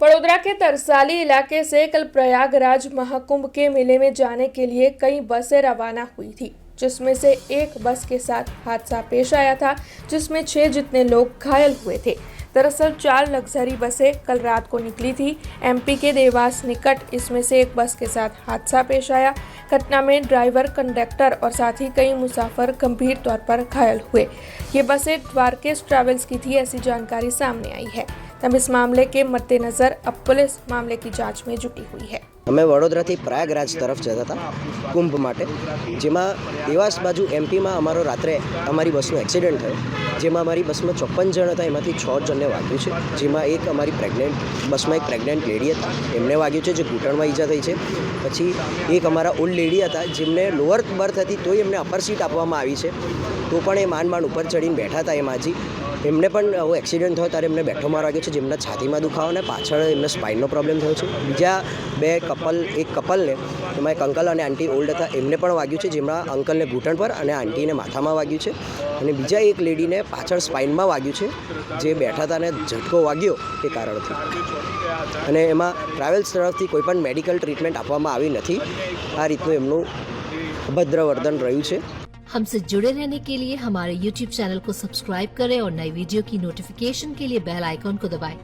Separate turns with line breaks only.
वडोदरा के तरसाली इलाके से कल प्रयागराज महाकुंभ के मेले में जाने के लिए कई बसें रवाना हुई थी, जिसमें से एक बस के साथ हादसा पेश आया था, जिसमें 6 जितने लोग घायल हुए थे। दरअसल 4 लग्जरी बसें कल रात को निकली थी एमपी के देवास निकट। इसमें से एक बस के साथ हादसा पेश आया। घटना में ड्राइवर, कंडक्टर और साथ ही कई मुसाफिर गंभीर तौर पर घायल हुए। ये बसें द्वारकेश ट्रैवल्स की थी, ऐसी जानकारी सामने आई है। तब इस मामले के मद्देनजर अब पुलिस मामले की जांच में जुटी हुई है।
અમે વડોદરાથી પ્રયાગરાજ તરફ જતા હતા કુંભ માટે, જેમાં દેવાસ બાજુ એમપીમાં અમારો રાત્રે અમારી બસનો એક્સિડન્ટ થયો, જેમાં અમારી બસમાં 54 જણ હતા, એમાંથી 6 જણને વાગ્યું છે, જેમાં એક અમારી બસમાં એક પ્રેગ્નન્ટ લેડી હતા, એમને વાગ્યું છે, જે ઘૂંટણમાં ઈજા થઈ છે। પછી એક અમારા ઓલ્ડ લેડી હતા, જેમને લોઅર બર્થ હતી તોય એમને અપર સીટ આપવામાં આવી છે, તો પણ એ માંડ ઉપર ચડીને બેઠા હતા એ માજી। એમને પણ આવો એક્સિડન્ટ થયો ત્યારે એમને બેઠો માર વાગ્યો છે, જેમના છાતીમાં દુખાવો અને પાછળ એમને સ્પાઇનનો પ્રોબ્લેમ થયો છે। બીજા એક કપલને, એમાં એક અંકલ અને આંટી ઓલ્ડ હતા, એમને પણ વાગ્યું છે, જેમના અંકલને ઘૂંટણ પર અને આંટીને માથામાં વાગ્યું છે, અને બીજા એક લેડીને પાછળ સ્પાઇનમાં વાગ્યું છે, જે બેઠા હતા અને ઝટકો વાગ્યો એ કારણથી। અને એમાં ટ્રાવેલ્સ તરફથી કોઈ પણ મેડિકલ ટ્રીટમેન્ટ આપવામાં આવી નથી। આ રીતનું એમનું અભદ્ર વર્તન રહ્યું છે।
हमसे जुड़े रहने के लिए हमारे YouTube चैनल को सब्सक्राइब करें और नई वीडियो की नोटिफिकेशन के लिए बेल आइकॉन को दबाएं।